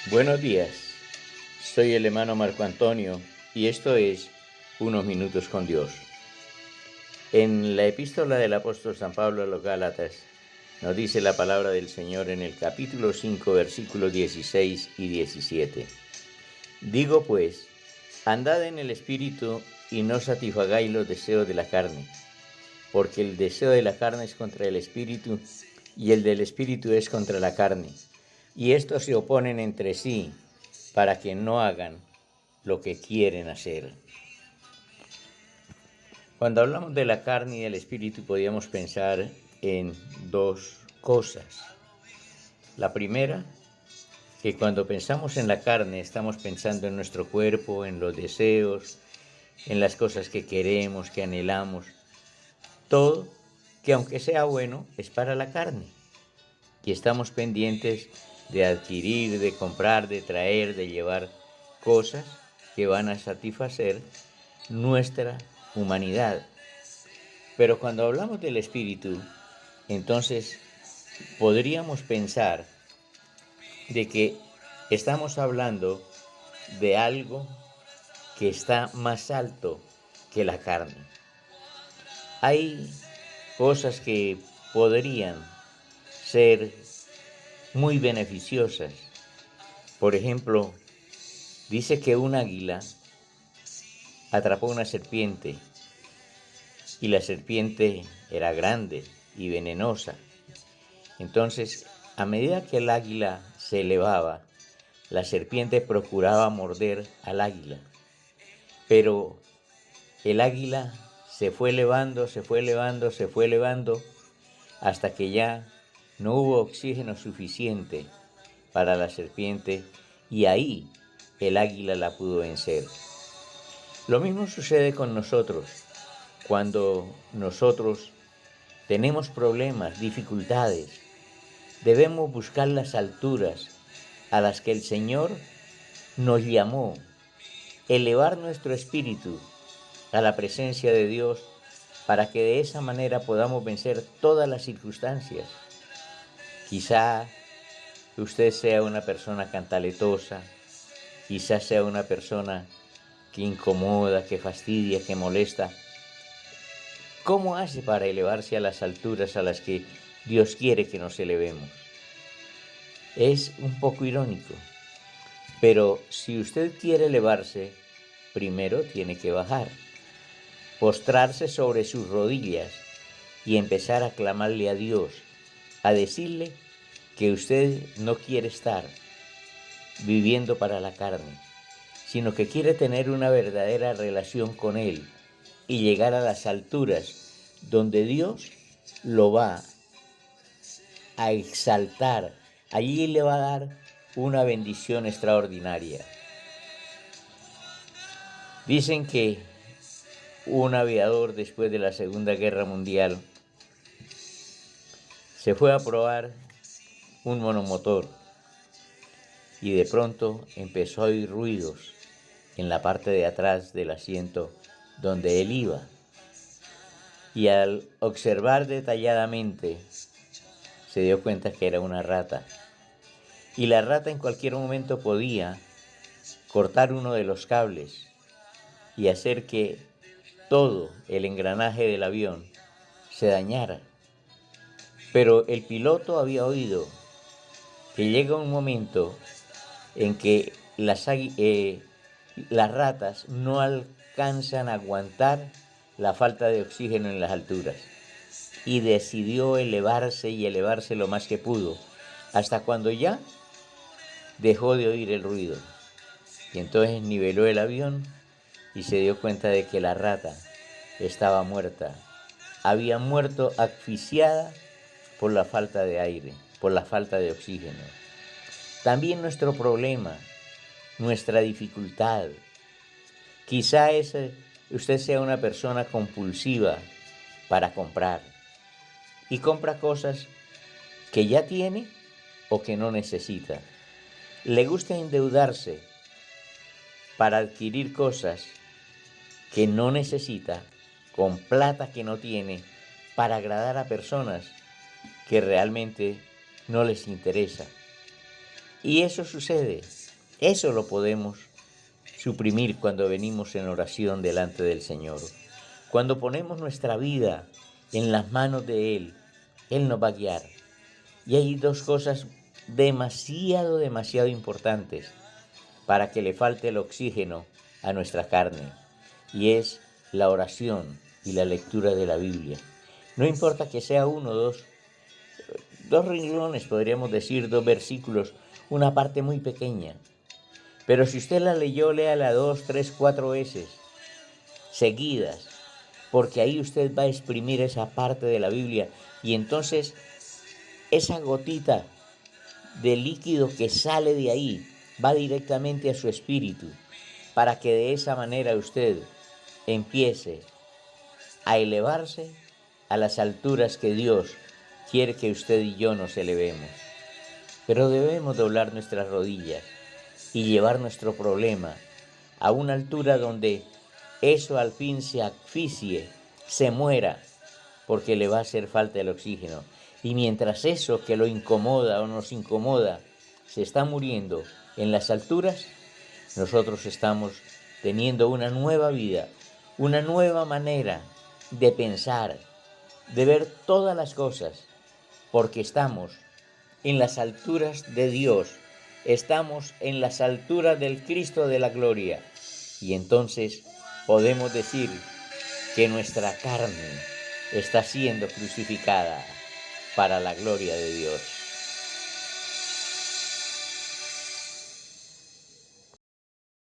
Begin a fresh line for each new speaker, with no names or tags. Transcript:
Buenos días, soy el hermano Marco Antonio y esto es Unos Minutos con Dios. En la epístola del apóstol San Pablo a los Gálatas nos dice la palabra del Señor en el capítulo 5, versículos 16 y 17. Digo pues, andad en el Espíritu y no satisfagáis los deseos de la carne, porque el deseo de la carne es contra el Espíritu y el del Espíritu es contra la carne. Y estos se oponen entre sí para que no hagan lo que quieren hacer. Cuando hablamos de la carne y del espíritu podríamos pensar en dos cosas. La primera, que cuando pensamos en la carne estamos pensando en nuestro cuerpo, en los deseos, en las cosas que queremos, que anhelamos. Todo que aunque sea bueno es para la carne. Y estamos pendientes de adquirir, de comprar, de traer, de llevar cosas que van a satisfacer nuestra humanidad. Pero cuando hablamos del espíritu, entonces podríamos pensar de que estamos hablando de algo que está más alto que la carne. Hay cosas que podrían ser muy beneficiosas. Por ejemplo, dice que un águila atrapó una serpiente y la serpiente era grande y venenosa. Entonces, a medida que el águila se elevaba, la serpiente procuraba morder al águila. Pero el águila se fue elevando, hasta que ya no hubo oxígeno suficiente para la serpiente y ahí el águila la pudo vencer. Lo mismo sucede con nosotros. Cuando nosotros tenemos problemas, dificultades, debemos buscar las alturas a las que el Señor nos llamó, elevar nuestro espíritu a la presencia de Dios para que de esa manera podamos vencer todas las circunstancias. Quizá usted sea una persona cantaletosa, quizás sea una persona que incomoda, que fastidia, que molesta. ¿Cómo hace para elevarse a las alturas a las que Dios quiere que nos elevemos? Es un poco irónico, pero si usted quiere elevarse, primero tiene que bajar, postrarse sobre sus rodillas y empezar a clamarle a Dios, a decirle que usted no quiere estar viviendo para la carne, sino que quiere tener una verdadera relación con Él y llegar a las alturas donde Dios lo va a exaltar. Allí le va a dar una bendición extraordinaria. Dicen que un aviador después de la Segunda Guerra Mundial se fue a probar un monomotor y de pronto empezó a oír ruidos en la parte de atrás del asiento donde él iba. Y al observar detalladamente se dio cuenta que era una rata. Y la rata en cualquier momento podía cortar uno de los cables y hacer que todo el engranaje del avión se dañara. Pero el piloto había oído que llega un momento en que las ratas no alcanzan a aguantar la falta de oxígeno en las alturas y decidió elevarse y elevarse lo más que pudo, hasta cuando ya dejó de oír el ruido. Y entonces niveló el avión y se dio cuenta de que la rata estaba muerta. Había muerto asfixiada por la falta de aire, por la falta de oxígeno. También nuestro problema, nuestra dificultad. Quizá usted sea una persona compulsiva para comprar y compra cosas que ya tiene o que no necesita. Le gusta endeudarse para adquirir cosas que no necesita, con plata que no tiene, para agradar a personas que realmente no les interesa. Y eso sucede. Eso lo podemos suprimir cuando venimos en oración delante del Señor. Cuando ponemos nuestra vida en las manos de Él nos va a guiar. Y hay dos cosas demasiado importantes para que le falte el oxígeno a nuestra carne, y es la oración y la lectura de la Biblia. No importa que sea uno, dos renglones, podríamos decir, 2 versículos, una parte muy pequeña. Pero si usted la leyó, léala 2, 3, 4 veces seguidas, porque ahí usted va a exprimir esa parte de la Biblia, y entonces esa gotita de líquido que sale de ahí va directamente a su espíritu, para que de esa manera usted empiece a elevarse a las alturas que Dios quiere que usted y yo nos elevemos. Pero debemos doblar nuestras rodillas y llevar nuestro problema a una altura donde eso al fin se asfixie, se muera, porque le va a hacer falta el oxígeno. Y mientras eso que lo incomoda o nos incomoda se está muriendo en las alturas, nosotros estamos teniendo una nueva vida, una nueva manera de pensar, de ver todas las cosas, porque estamos en las alturas de Dios, estamos en las alturas del Cristo de la gloria, y entonces podemos decir que nuestra carne está siendo crucificada para la gloria de Dios.